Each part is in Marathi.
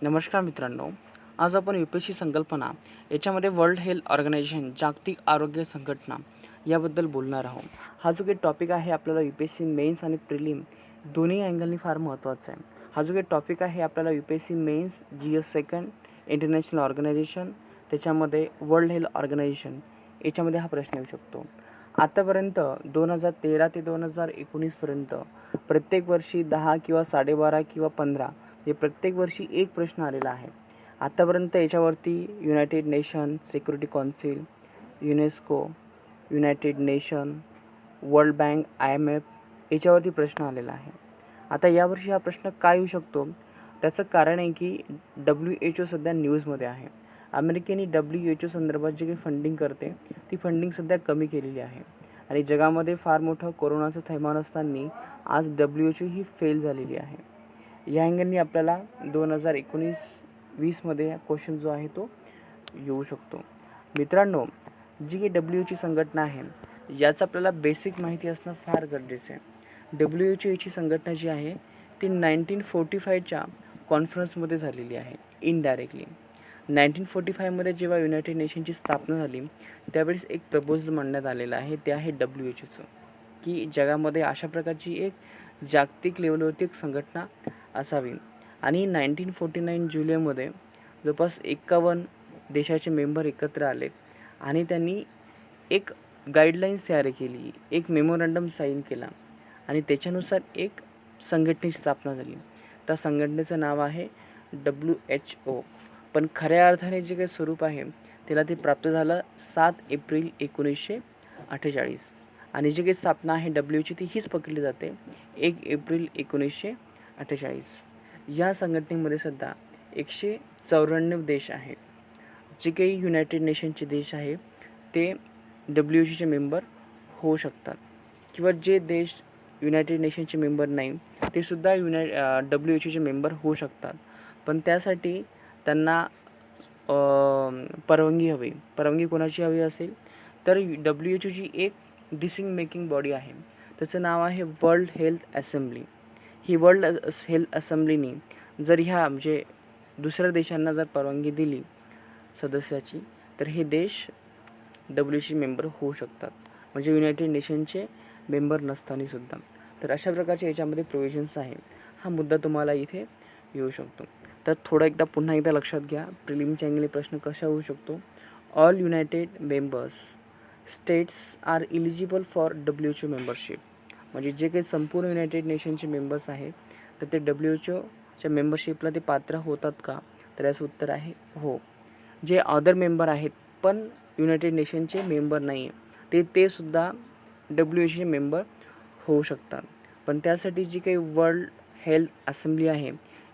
नमस्कार मित्रांनो, आज आपण UPSC संकल्पना याच्यामध्ये वर्ल्ड हेल्थ ऑर्गनायझेशन जागतिक आरोग्य संघटना याबद्दल बोलणार आहोत. हा जो काही टॉपिक आहे आपल्याला UPSC मेन्स आणि प्रिलिम दोन्ही अँगलनी फार महत्त्वाचा आहे. हा जो काही टॉपिक आहे आपल्याला UPSC mains GS second international organisation त्याच्यामध्ये वर्ल्ड हेल्थ ऑर्गनायझेशन याच्यामध्ये हा प्रश्न येऊ शकतो. आतापर्यंत 2013 ते 2019पर्यंत प्रत्येक वर्षी 10 किंवा 12.5 किंवा 15 हे प्रत्येक वर्षी एक प्रश्न आलेला आहे. आत्तापर्यंत याच्यावरती United nation security council, UNESCO, United nation, world bank, IMF याच्यावरती प्रश्न आलेला आहे. आता यावर्षी हा प्रश्न काय येऊ शकतो? त्याचं कारण आहे की WHO सध्या न्यूजमध्ये आहे. अमेरिकेने WHO संदर्भात जे काही फंडिंग करते ती फंडिंग सध्या कमी केलेली आहे आणि जगामध्ये फार मोठं कोरोनाचं थैमान असताना आज WHO ही फेल झालेली आहे. या अँगलनी आपल्याला 2019-20मध्ये क्वेश्चन जो आहे तो येऊ शकतो. मित्रांनो, जी काही WHO संघटना आहे याचं आपल्याला बेसिक माहिती असणं फार गरजेचं आहे. WHO ची संघटना जी आहे ती 1945च्या कॉन्फरन्समध्ये झालेली आहे इनडायरेक्टली. 1945मध्ये जेव्हा युनायटेड नेशनची स्थापना झाली त्यावेळेस एक प्रपोजल मांडण्यात आलेलं आहे, ते आहे WHOचं, की जगामध्ये अशा प्रकारची एक जागतिक लेवलवरती एक संघटना असावी. आणि 1949 जुलैमध्ये जवळपास 51 देशाचे मेंबर एकत्र आले आणि त्यांनी एक गाईडलाईन्स तयार केली, एक मेमोरंडम साईन केला आणि त्याच्यानुसार एक संघटनेची स्थापना झाली. त्या संघटनेचं नाव आहे WHO. पण खऱ्या अर्थाने जे काही स्वरूप आहे त्याला ते प्राप्त झालं 7 एप्रिल 1948 आणि जी काही स्थापना आहे WHO ती हीच पकडली जाते 1 एप्रिल 1948. या संघटनेमध्ये सध्या 194 देश आहेत. जे काही युनायटेड नेशनचे देश आहे ते WHOचे मेंबर होऊ शकतात किंवा जे देश युनायटेड नेशनचे मेंबर नाही ते सुद्धा WHOचे मेंबर होऊ शकतात. पण त्यासाठी त्यांना परवानगी हवी. परवानगी कोणाची हवी असेल तर WHOची एक डिसिजन मेकिंग बॉडी आहे, त्याचं नाव आहे वर्ल्ड हेल्थ असेंब्ली. ही वर्ल्ड हेल्थ असेंब्लीनी जर ह्या म्हणजे दुसऱ्या देशांना जर परवानगी दिली सदस्याची तर हे देश WHOचे मेंबर होऊ शकतात, म्हणजे युनायटेड नेशनचे मेंबर नसताना सुद्धा. तर अशा प्रकारचे याच्यामध्ये प्रोव्हिजन्स आहे. हा मुद्दा तुम्हाला इथे येऊ शकतो. तर थोडं एकदा पुन्हा एकदा लक्षात घ्या, प्रिलिमच्या अँगली प्रश्न कसा होऊ शकतो. All united members states are eligible for WHO membership. म्हणजे जे काही संपूर्ण युनायटेड नेशनचे मेंबर्स आहेत तर ते WHOच्या मेंबरशिपला ते पात्र होतात का? तर याचं उत्तर आहे हो. जे अदर मेंबर आहेत पण युनायटेड नेशनचे मेंबर नाही आहे ते सुद्धा WHOचे मेंबर होऊ शकतात. पण त्यासाठी जी काही वर्ल्ड हेल्थ असेंब्ली आहे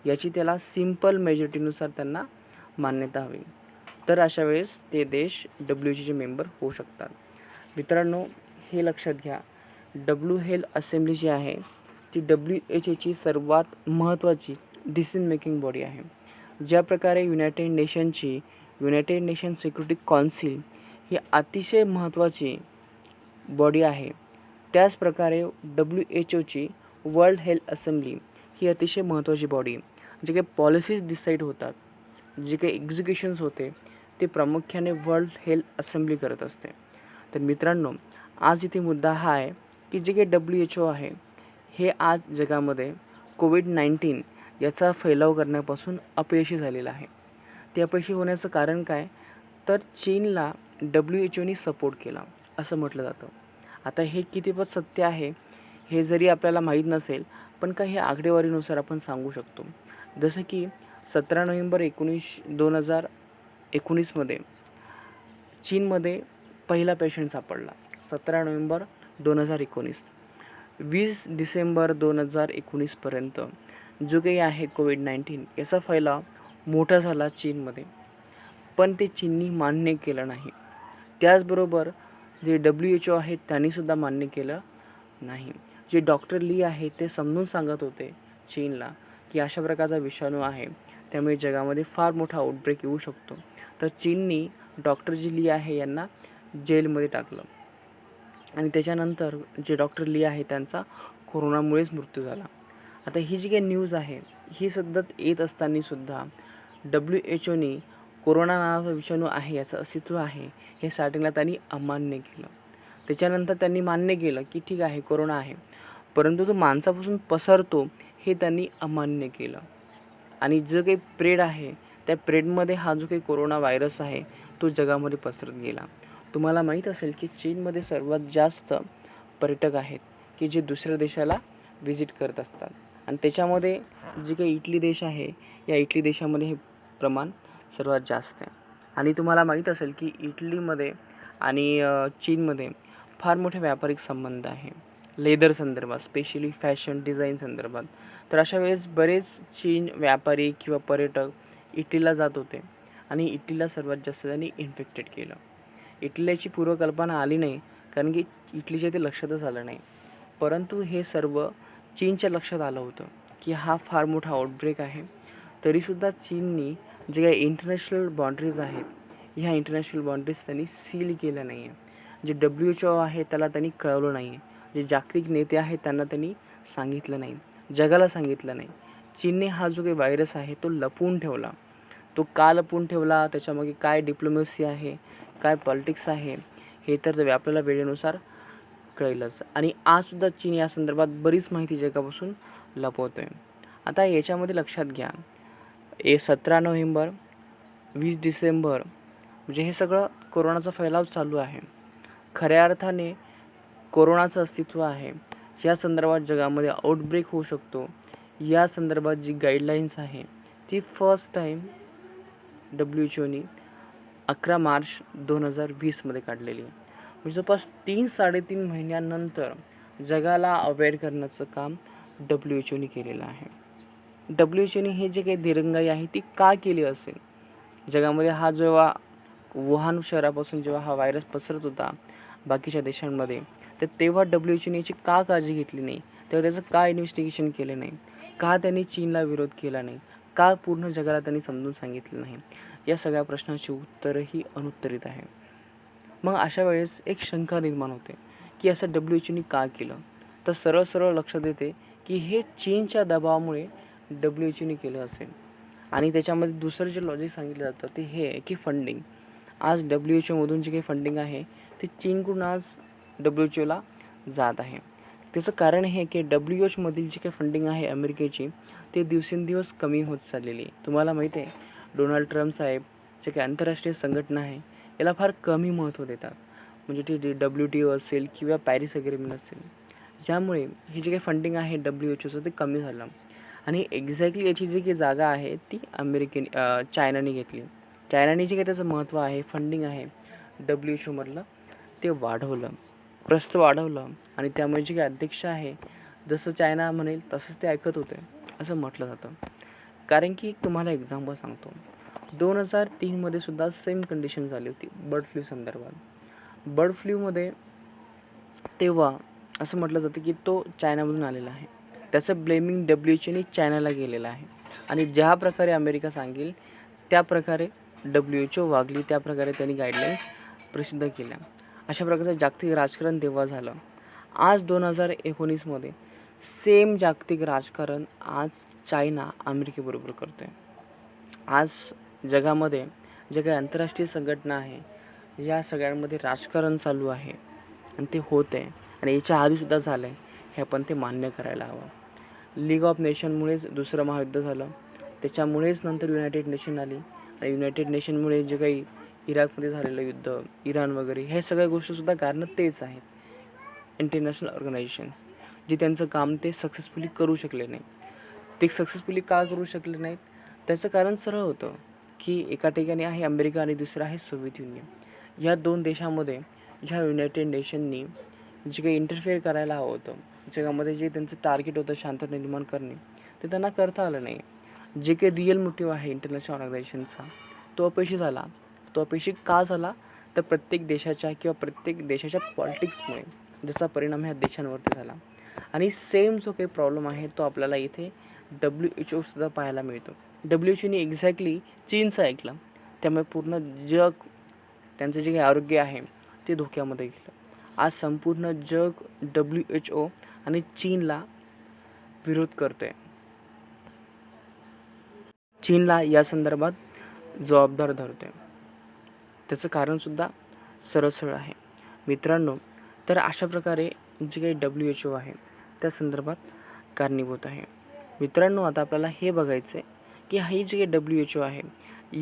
याची त्याला सिम्पल मेजॉरिटीनुसार त्यांना मान्यता हवी. तर अशा वेळेस ते देश WHOचे मेंबर होऊ शकतात. मित्रांनो, हे लक्षात घ्या, हेल्थ असेंब्ली जी आहे ती WHOची सर्वात महत्त्वाची डिसिजन मेकिंग बॉडी आहे. ज्या प्रकारे युनायटेड नेशन सिक्युरिटी कौन्सिल ही अतिशय महत्त्वाची बॉडी आहे, त्याचप्रकारे WHOची वर्ल्ड हेल्थ असेंब्ली ही अतिशय महत्त्वाची बॉडी. जे काही पॉलिसीज डिसाईड होतात, जे काही एक्झिक्युशन्स होते ते प्रामुख्याने वर्ल्ड हेल्थ असेंब्ली करत असते. तर मित्रांनो, आज इथे मुद्दा हा आहे की जे काही WHO आहे हे आज जगामध्ये COVID-19 याचा फैलाव करण्यापासून अपयशी झालेला आहे. ते अपयशी होण्याचं कारण काय? तर चीनला WHOनी सपोर्ट केला असं म्हटलं जातं. आता हे कितीपत सत्य आहे हे जरी आपल्याला माहीत नसेल पण काही आकडेवारीनुसार आपण सांगू शकतो. जसं की 17 नोव्हेंबर 2019मध्ये चीनमध्ये पहिला पेशंट सापडला. 17 नोव्हेंबर 2019. 20 डिसेंबर 2019पर्यंत जो काही आहे COVID-19 याचा फैलाव मोठा झाला चीनमध्ये, पण ते चीननी मान्य केलं नाही. त्याचबरोबर जे WHO आहेत त्यांनीसुद्धा मान्य केलं नाही. जे डॉक्टर ली आहे ते समजून सांगत होते चीनला की अशा प्रकारचा विषाणू आहे, त्यामुळे जगामध्ये फार मोठा आउटब्रेक येऊ शकतो. तर चीननी डॉक्टर जी ली आहे यांना जेलमध्ये टाकलं आणि त्याच्यानंतर जे डॉक्टर ली आहे त्यांचा कोरोनामुळेच मृत्यू झाला. आता ही जी काही न्यूज आहे ही सतत येत असताना सुद्धा WHO कोरोना नावाचा विषाणू आहे, याचं अस्तित्व आहे, हे स्टार्टिंगला त्यांनी अमान्य केलं. त्याच्यानंतर त्यांनी मान्य केलं की ठीक आहे कोरोना आहे, परंतु तो माणसापासून पसरतो हे त्यांनी अमान्य केलं. आणि जो काही प्रेड आहे त्या प्रेडमध्ये हा जो काही कोरोना व्हायरस आहे तो जगामध्ये पसरत गेला. तुम्हाला माहीत असेल की चीनमध्ये सर्वात जास्त पर्यटक आहेत की जे दुसऱ्या देशाला व्हिजिट करत असतात. आणि त्याच्यामध्ये जे काही इटली देश आहे, या इटली देशामध्ये हे प्रमाण सर्वात जास्त आहे. आणि तुम्हाला माहीत असेल की इटलीमध्ये आणि चीनमध्ये फार मोठे व्यापारिक संबंध आहे लेदर संदर्भात, स्पेशली फॅशन डिझाईन संदर्भात. तर अशा वेळेस बरेच चीन व्यापारी किंवा पर्यटक इटलीला जात होते आणि इटलीला सर्वात जास्त त्यांनी इन्फेक्टेड केलं. इटलीला याची पूर्वकल्पना आली नाही, कारण की इटलीच्या ते लक्षातच आलं नाही. परंतु हे सर्व चीनच्या लक्षात आलं होतं की हा फार मोठा आउटब्रेक आहे. तरीसुद्धा चीननी जे काही इंटरनॅशनल बाउंड्रीज आहेत, ह्या इंटरनॅशनल बाउंड्रीज त्यांनी सील केल्या नाही आहे. जे WHO आहे त्याला त्यांनी कळवलं नाही आहे. जे जागतिक नेते आहेत त्यांना त्यांनी सांगितलं नाही, जगाला सांगितलं नाही. चीनने हा जो काही व्हायरस आहे तो लपवून ठेवला. तो का लपवून ठेवला, त्याच्यामागे काय डिप्लोमसी आहे, काय पॉलिटिक्स आहे, हे तर आपल्याला वेळेनुसार कळेलच. आणि आजसुद्धा चीन या संदर्भात बरीच माहिती जगापासून लपवतो आहे. आता याच्यामध्ये लक्षात घ्या, 17 नोव्हेंबर 20 डिसेंबर म्हणजे हे सगळं कोरोनाचा फैलाव चालू आहे. खऱ्या अर्थाने कोरोनाचं अस्तित्व आहे, या संदर्भात जगामध्ये आउटब्रेक होऊ शकतो, या संदर्भात जी गाईडलाईन्स आहे ती फर्स्ट टाईम WHOनी 11 मार्च 2020मध्ये काढलेली आहे. म्हणजे जवळपास 3-3.5 महिन्यानंतर जगाला अवेअर करण्याचं काम WHOनी केलेलं आहे. WHOनी हे जे काही दिरंगाई आहे ती का केली असेल जगामध्ये? हा जेव्हा वुहान शहरापासून जेव्हा हा व्हायरस पसरत होता बाकीच्या देशांमध्ये, तर तेव्हा WHOनी याची का काळजी घेतली नाही, तेव्हा त्याचं का इन्व्हेस्टिगेशन केलं नाही, का त्यांनी चीनला विरोध केला नाही, का पूर्ण जगाला त्यांनी समजून सांगितलं नाही? या सगळ्या प्रश्नाची उत्तरही अनुत्तरित आहे. मग अशा वेळेस एक शंका निर्माण होते की असं WHOनी का केलं? तर सरळ लक्षात येते की हे चीनच्या दबावामुळे WHOनी केलं असेल. आणि त्याच्यामध्ये दुसरं जे लॉजिक सांगितलं जातं ते हे आहे की फंडिंग. आज WHOमधून जे काही फंडिंग आहे ते चीनकडून आज WHOला जात आहे. त्याचं कारण हे की WHOमधील जी काही फंडिंग आहे अमेरिकेची, ते दिवसेंदिवस कमी होत चाललेली आहे. तुम्हाला माहिती आहे डोनाल्ड ट्रम्प साहेब जे काही आंतरराष्ट्रीय संघटना आहे याला फार कमी महत्त्व देतात. म्हणजे ती WTO असेल किंवा पॅरिस अग्रीमेंट असेल, ज्यामुळे हे जे काही फंडिंग आहे WHOचं ते कमी झालं. आणि एक्झॅक्टली याची जी काही जागा आहे ती चायनाने घेतली. चायनाने जे काही त्याचं महत्त्व आहे, फंडिंग आहे WHOमधलं, ते वाढवलं, प्रस्थ वाढवलं. आणि त्यामुळे जे काही अध्यक्ष आहे, जसं चायना म्हणेल तसंच ते ऐकत होते असं म्हटलं जातं. कारण की तुम्हाला एक्झाम्पल सांगतो, 2003मध्ये सुद्धा सेम कंडिशन झाली होती बर्ड फ्लू संदर्भात. बर्ड फ्लूमध्ये तेव्हा असं म्हटलं जातं की तो चायनामधून आलेला आहे. त्याचं ब्लेमिंग WHOनी चायनाला केलेलं आहे. आणि ज्या प्रकारे अमेरिका सांगेल त्या प्रकारे WHO वागली, त्या प्रकारे त्यांनी गाईडलाईन्स प्रसिद्ध केल्या. अशा प्रकारचं जागतिक राजकारण तेव्हा झालं. आज 2019मध्ये सेम जागतिक राजकारण आज चायना अमेरिकेबरोबर करतो आहे. आज जगामध्ये जे काही आंतरराष्ट्रीय संघटना आहे या सगळ्यांमध्ये राजकारण चालू आहे आणि ते होत आहे. आणि याच्या आधीसुद्धा झालं आहे, हे आपण ते मान्य करायला हवं. लीग ऑफ नेशनमुळेच दुसरं महायुद्ध झालं, त्याच्यामुळेच नंतर युनायटेड नेशन आली. आणि युनायटेड नेशनमुळे जे काही इराकमध्ये झालेलं युद्ध, इराण वगैरे, हे सगळ्या गोष्टीसुद्धा कारणं तेच आहेत. इंटरनॅशनल ऑर्गनायझेशन्स जे त्यांचं काम ते सक्सेसफुली करू शकले नाही. ते सक्सेसफुली का करू शकले नाहीत? त्याचं कारण सरळ होतं की एका ठिकाणी आहे अमेरिका आणि दुसरं आहे सोव्हिएत युनियन. या दोन देशामध्ये ह्या युनायटेड नेशननी जे काही इंटरफेअर करायला हवं होतं, जगामध्ये जे त्यांचं टार्गेट होतं शांतता निर्माण करणे, ते त्यांना करता आलं नाही. जे काही रिअल मोटिव्ह आहे इंटरनॅशनल ऑर्गनायझेशनचा तो अपयशी झाला. तो अपयशी का झाला? तर प्रत्येक देशाच्या किंवा प्रत्येक देशाच्या पॉलिटिक्समुळे ज्याचा परिणाम ह्या देशांवरती झाला. आणि सेम जो काही प्रॉब्लेम आहे तो आपल्याला इथे WHOसुद्धा पाहायला मिळतो. WHOनी एक्झॅक्टली चीनचं ऐकलं, त्यामुळे पूर्ण जग त्यांचं जे काही आरोग्य आहे ते धोक्यामध्ये गेलं. आज संपूर्ण जग WHO आणि चीनला विरोध करतो आहे. चीनला या संदर्भात जबाबदार धरतो आहे. त्याचं कारणसुद्धा सरळ आहे मित्रांनो. तर अशा प्रकारे जे काही WHO आहे त्या संदर्भात कारणीभूत आहे. मित्रांनो, आता आपल्याला हे बघायचं आहे की ही जी काही WHO आहे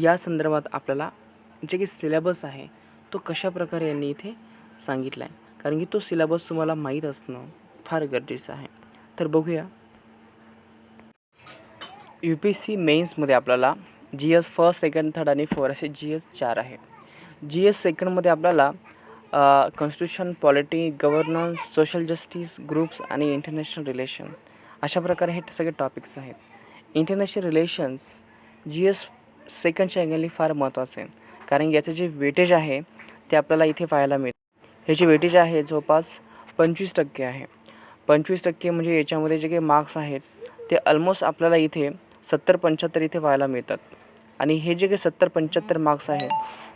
या संदर्भात आपल्याला जे काही सिलेबस आहे तो कशा प्रकारे यांनी इथे सांगितला आहे, कारण की तो सिलेबस तुम्हाला माहीत असणं फार गरजेचं आहे. तर बघूया. UPSC मेन्समध्ये आपल्याला GS फर्स्ट, सेकंड, थर्ड आणि फोर असे GS 4 आहे. GS सेकंडमध्ये आपल्याला constitution, polity, governance, social justice, groups आणि इंटरनॅशनल रिलेशन अशा प्रकारे हे सगळे टॉपिक्स आहेत. इंटरनॅशनल रिलेशन्स GS सेकंडच्या अँगलनी फार महत्त्वाचं आहे, कारण याचं जे वेटेज आहे ते आपल्याला इथे पाहायला मिळते. ह्याचे वेटेज आहे जवळपास 25% आहे. 25% म्हणजे याच्यामध्ये जे काही मार्क्स आहेत ते ऑलमोस्ट आपल्याला इथे 70-75 इथे पाहायला मिळतात. आणि हे जे काही 70-75 मार्क्स आहेत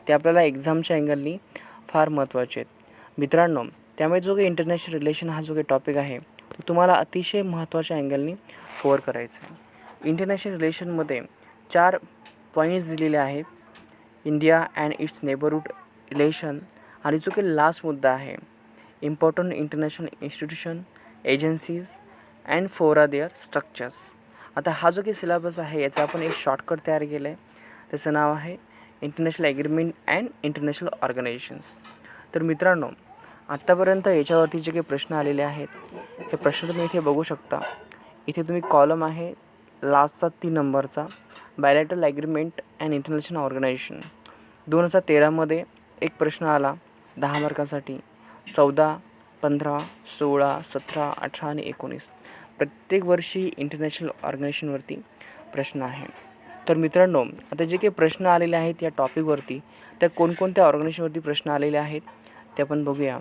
ते आपल्याला एक्झामच्या अँगलनी फार महत्त्वाचे आहेत मित्रांनो. त्यामुळे जो काही इंटरनॅशनल रिलेशन हा जो काही टॉपिक आहे तो तुम्हाला अतिशय महत्त्वाच्या अँगलनी कव्हर करायचा आहे. इंटरनॅशनल रिलेशनमध्ये 4 पॉईंट्स दिलेले आहेत. India and its neighbourhood relation, आणि जो काही लास्ट मुद्दा आहे important international institution, agencies and for are their structures. आता हा जो काही सिलेबस आहे याचा आपण एक शॉर्टकट तयार केलं आहे. त्याचं नाव आहे international agreement and international organisations. तर मित्रांनो, आत्तापर्यंत याच्यावरती जे काही प्रश्न आलेले आहेत हे प्रश्न तुम्ही इथे बघू शकता. इथे तुम्ही कॉलम आहे लास्टचा 3 नंबरचा, bilateral agreement and international organisation. 2013मध्ये एक प्रश्न आला 10 मार्कासाठी. 14, 15, 16, 17, 18 आणि 19 प्रत्येक वर्षी इंटरनॅशनल ऑर्गनायझेशनवरती प्रश्न आहे. तर मित्रांनो, आता जे काही प्रश्न आलेले आहेत या टॉपिकवरती त्या कोणकोणत्या ऑर्गनायझेशनवरती प्रश्न आलेले आहेत ते आपण बघूया.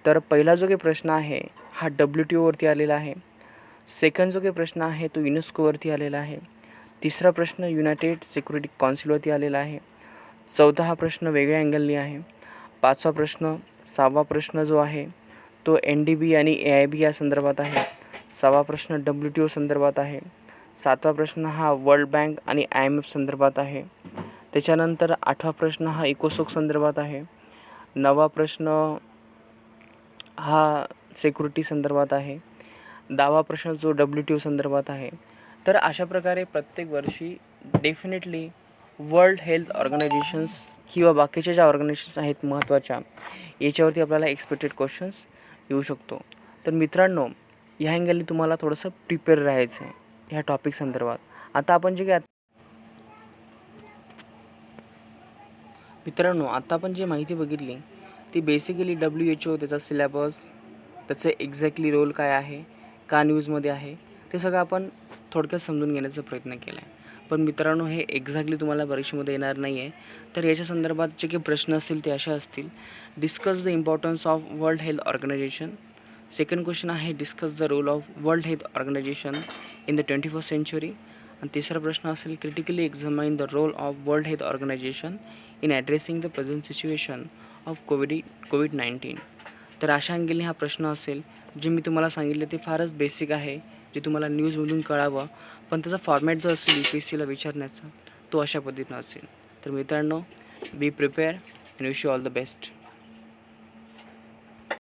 तर पहिला जो काही प्रश्न आहे हा WTOवरती आलेला आहे. सेकंड जो काही प्रश्न आहे तो युनेस्कोवरती आलेला आहे. तिसरा प्रश्न युनायटेड सिक्युरिटी काउन्सिलवरती आलेला आहे. चौथा हा प्रश्न वेगळ्या अँगलनी आहे. 5वा प्रश्न, 6वा प्रश्न जो आहे तो NDB आणि AIB या संदर्भात आहे. 6वा प्रश्न WTO संदर्भात आहे. 7वा प्रश्न हा वर्ल्ड बँक आणि IMF संदर्भात आहे. त्याच्यानंतर 8वा प्रश्न हा इकोसोक संदर्भात आहे. 9वा प्रश्न हा सिक्युरिटी संदर्भात आहे. 10वा प्रश्न जो WTO संदर्भात आहे. तर अशा प्रकारे प्रत्येक वर्षी डेफिनेटली वर्ल्ड हेल्थ ऑर्गनायझेशन्स किंवा बाकीच्या ज्या ऑर्गनायझेशन्स आहेत महत्त्वाच्या याच्यावरती आपल्याला एक्सपेक्टेड क्वेश्चन्स येऊ शकतो. तर मित्रांनो, ह्या अँगलनी तुम्हाला थोडंसं प्रिपेअर राहायचं आहे ह्या टॉपिक संदर्भात. आता आपण जे काय मित्रांनो, आता आपण जी माहिती बघितली ती बेसिकली WHO, त्याचा सिलेबस, त्याचं एक्झॅक्टली रोल काय आहे, का न्यूजमध्ये आहे, ते सगळं आपण थोडक्यात समजून घेण्याचा प्रयत्न केला आहे. पण मित्रांनो, हे एक्झॅक्टली तुम्हाला परीक्षेमध्ये येणार नाही आहे. तर याच्या संदर्भात जे काही प्रश्न असतील ते असे असतील. Discuss the importance of World health Organisation. Second question आहे discuss the role of World health Organisation in the 21st century. आणि तिसरा प्रश्न असेल critically examine the role of World health Organisation in addressing the present situation of कोविड-19. तर अशा अँगलने हा प्रश्न असेल. जे मी तुम्हाला सांगितले ते फारच बेसिक आहे, जे तुम्हाला न्यूजमधून कळावं, पण त्याचा फॉर्मॅट जो असेल UPSCला विचारण्याचा तो अशा पद्धतीनं असेल. तर मित्रांनो, be prepare and wish you all the best.